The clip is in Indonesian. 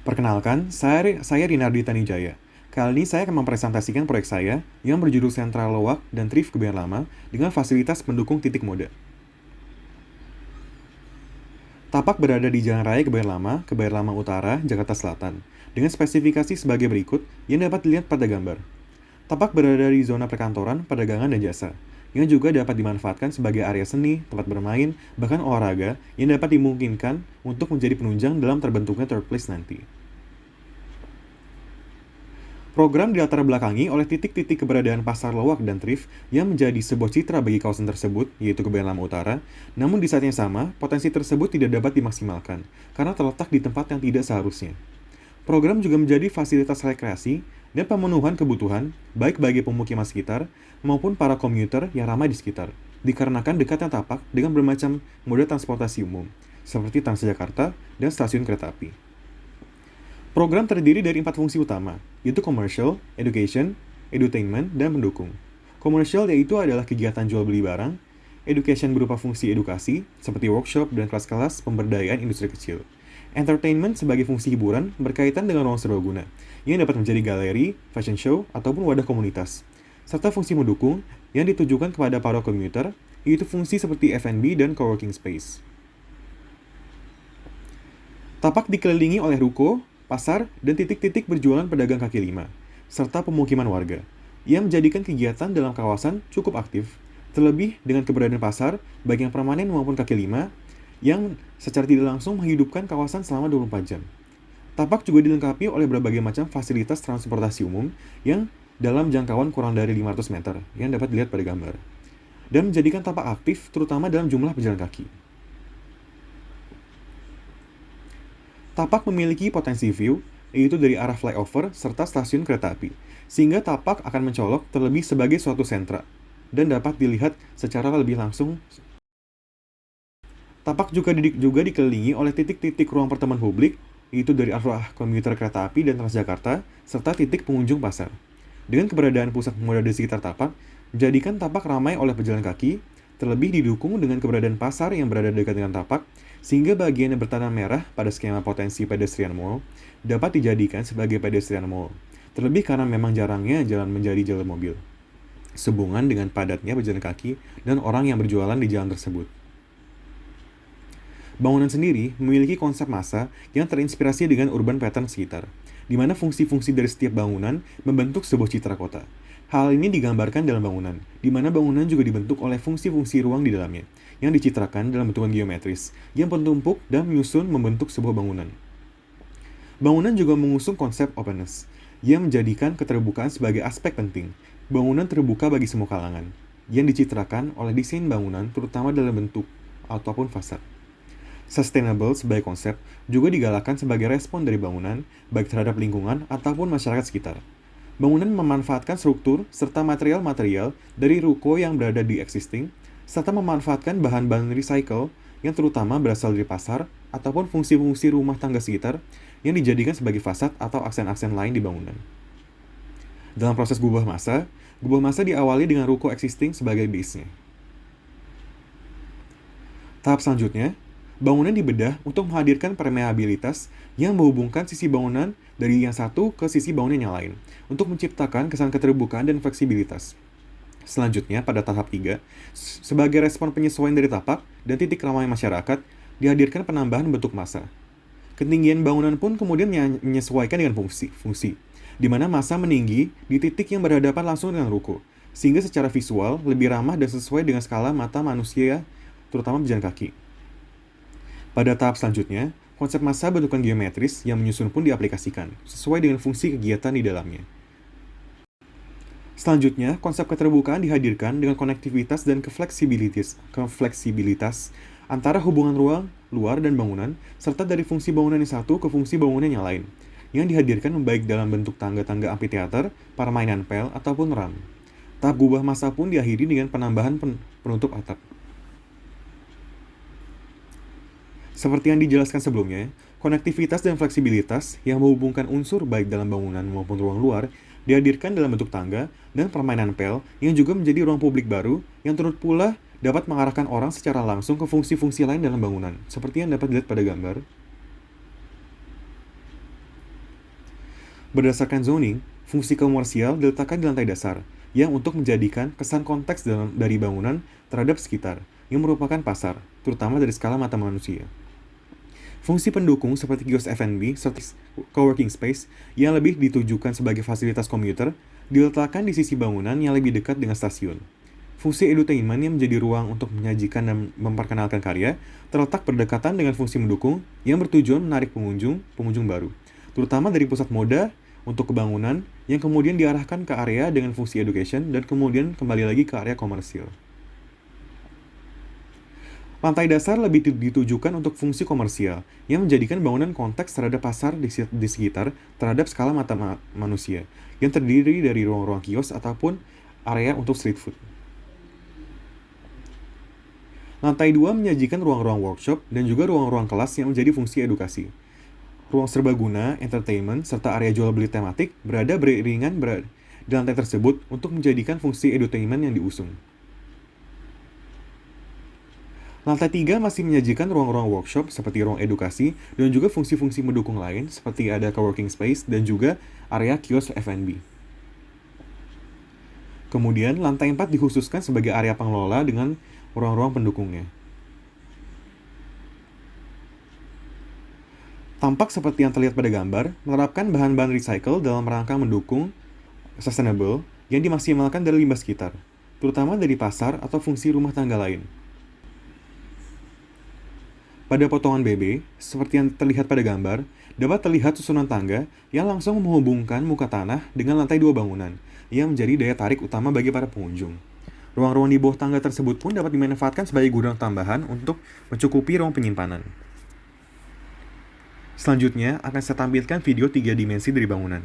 Perkenalkan, saya Rinardi Tanijaya. Kali ini saya akan mempresentasikan proyek saya yang berjudul Sentral Loak dan Thrift Kebayoran Lama dengan fasilitas pendukung titik mode. Tapak berada di Jalan Raya Kebayoran Lama Utara, Jakarta Selatan, dengan spesifikasi sebagai berikut yang dapat dilihat pada gambar. Tapak berada di zona perkantoran, perdagangan, dan jasa, yang juga dapat dimanfaatkan sebagai area seni, tempat bermain, bahkan olahraga yang dapat dimungkinkan untuk menjadi penunjang dalam terbentuknya third place nanti. Program dilatar belakangi oleh titik-titik keberadaan pasar loak dan thrift yang menjadi sebuah citra bagi kawasan tersebut, yaitu Kebayoran Lama Utara, namun di saat yang sama, potensi tersebut tidak dapat dimaksimalkan, karena terletak di tempat yang tidak seharusnya. Program juga menjadi fasilitas rekreasi dan pemenuhan kebutuhan, baik bagi pemukiman sekitar maupun para komuter yang ramai di sekitar, dikarenakan dekatnya tapak dengan bermacam moda transportasi umum, seperti Transjakarta dan stasiun kereta api. Program terdiri dari 4 fungsi utama, yaitu commercial, education, edutainment, dan pendukung. Commercial yaitu adalah kegiatan jual beli barang, education berupa fungsi edukasi, seperti workshop dan kelas-kelas pemberdayaan industri kecil. Entertainment sebagai fungsi hiburan berkaitan dengan ruang serbaguna, yang dapat menjadi galeri, fashion show, ataupun wadah komunitas. Serta fungsi mendukung yang ditujukan kepada para komuter, yaitu fungsi seperti F&B dan coworking space. Tapak dikelilingi oleh ruko, pasar, dan titik-titik berjualan pedagang kaki lima, serta pemukiman warga, yang menjadikan kegiatan dalam kawasan cukup aktif, terlebih dengan keberadaan pasar, baik yang permanen maupun kaki lima, yang secara tidak langsung menghidupkan kawasan selama 24 jam. Tapak juga dilengkapi oleh berbagai macam fasilitas transportasi umum yang dalam jangkauan kurang dari 500 meter, yang dapat dilihat pada gambar, dan menjadikan tapak aktif terutama dalam jumlah pejalan kaki. Tapak memiliki potensi view, yaitu dari arah flyover serta stasiun kereta api, sehingga tapak akan mencolok terlebih sebagai suatu sentra, dan dapat dilihat secara lebih langsung. Tapak juga dikelilingi oleh titik-titik ruang pertemuan publik, yaitu dari arah komuter kereta api dan Transjakarta, serta titik pengunjung pasar. Dengan keberadaan pusat moda di sekitar tapak, menjadikan tapak ramai oleh pejalan kaki, terlebih didukung dengan keberadaan pasar yang berada dekat dengan tapak, sehingga bagian yang bertanda merah pada skema potensi pedestrian mall dapat dijadikan sebagai pedestrian mall, terlebih karena memang jarangnya jalan menjadi jalan mobil, sehubungan dengan padatnya pejalan kaki dan orang yang berjualan di jalan tersebut. Bangunan sendiri memiliki konsep massa yang terinspirasi dengan urban pattern sekitar, di mana fungsi-fungsi dari setiap bangunan membentuk sebuah citra kota. Hal ini digambarkan dalam bangunan, di mana bangunan juga dibentuk oleh fungsi-fungsi ruang di dalamnya, yang dicitrakan dalam bentukan geometris, yang bertumpuk dan menyusun membentuk sebuah bangunan. Bangunan juga mengusung konsep openness, yang menjadikan keterbukaan sebagai aspek penting. Bangunan terbuka bagi semua kalangan, yang dicitrakan oleh desain bangunan terutama dalam bentuk ataupun fasad. Sustainable sebagai konsep juga digalakkan sebagai respon dari bangunan, baik terhadap lingkungan ataupun masyarakat sekitar. Bangunan memanfaatkan struktur serta material-material dari ruko yang berada di existing, serta memanfaatkan bahan-bahan recycle yang terutama berasal dari pasar ataupun fungsi-fungsi rumah tangga sekitar yang dijadikan sebagai fasad atau aksen-aksen lain di bangunan. Dalam proses gubah massa diawali dengan ruko existing sebagai base-nya. Tahap selanjutnya, bangunan dibedah untuk menghadirkan permeabilitas yang menghubungkan sisi bangunan dari yang satu ke sisi bangunan yang lain, untuk menciptakan kesan keterbukaan dan fleksibilitas. Selanjutnya, pada tahap 3, sebagai respon penyesuaian dari tapak dan titik ramai masyarakat, dihadirkan penambahan bentuk massa. Ketinggian bangunan pun kemudian menyesuaikan dengan fungsi, di mana massa meninggi di titik yang berhadapan langsung dengan ruko, sehingga secara visual lebih ramah dan sesuai dengan skala mata manusia, terutama pejalan kaki. Pada tahap selanjutnya, konsep massa bentukan geometris yang menyusun pun diaplikasikan, sesuai dengan fungsi kegiatan di dalamnya. Selanjutnya, konsep keterbukaan dihadirkan dengan konektivitas dan kefleksibilitas antara hubungan ruang, luar, dan bangunan, serta dari fungsi bangunan yang satu ke fungsi bangunan yang lain, yang dihadirkan baik dalam bentuk tangga-tangga amphitheater, permainan pel, ataupun ram. Tahap gubah massa pun diakhiri dengan penambahan penutup atap. Seperti yang dijelaskan sebelumnya, konektivitas dan fleksibilitas yang menghubungkan unsur baik dalam bangunan maupun ruang luar dihadirkan dalam bentuk tangga dan permainan pel yang juga menjadi ruang publik baru yang turut pula dapat mengarahkan orang secara langsung ke fungsi-fungsi lain dalam bangunan, seperti yang dapat dilihat pada gambar. Berdasarkan zoning, fungsi komersial diletakkan di lantai dasar, yang untuk menjadikan kesan konteks dari bangunan terhadap sekitar, yang merupakan pasar, terutama dari skala mata manusia. Fungsi pendukung seperti kios F&B serta coworking space yang lebih ditujukan sebagai fasilitas komuter diletakkan di sisi bangunan yang lebih dekat dengan stasiun. Fungsi edutainment yang menjadi ruang untuk menyajikan dan memperkenalkan karya terletak berdekatan dengan fungsi mendukung yang bertujuan menarik pengunjung baru, terutama dari pusat moda untuk kebangunan yang kemudian diarahkan ke area dengan fungsi education dan kemudian kembali lagi ke area komersil. Lantai dasar lebih ditujukan untuk fungsi komersial, yang menjadikan bangunan konteks terhadap pasar di sekitar terhadap skala mata manusia, yang terdiri dari ruang-ruang kios ataupun area untuk street food. Lantai 2 menyajikan ruang-ruang workshop dan juga ruang-ruang kelas yang menjadi fungsi edukasi. Ruang serbaguna, entertainment, serta area jual beli tematik berada beriringan di lantai tersebut untuk menjadikan fungsi edutainment yang diusung. Lantai 3 masih menyajikan ruang-ruang workshop seperti ruang edukasi dan juga fungsi-fungsi mendukung lain seperti ada coworking space dan juga area kios F&B. Kemudian, lantai 4 dikhususkan sebagai area pengelola dengan ruang-ruang pendukungnya. Tampak seperti yang terlihat pada gambar, menerapkan bahan-bahan recycle dalam rangka mendukung sustainable yang dimaksimalkan dari limbah sekitar, terutama dari pasar atau fungsi rumah tangga lain. Pada potongan BB, seperti yang terlihat pada gambar, dapat terlihat susunan tangga yang langsung menghubungkan muka tanah dengan lantai 2 bangunan, yang menjadi daya tarik utama bagi para pengunjung. Ruang-ruang di bawah tangga tersebut pun dapat dimanfaatkan sebagai gudang tambahan untuk mencukupi ruang penyimpanan. Selanjutnya, akan saya tampilkan video 3 dimensi dari bangunan.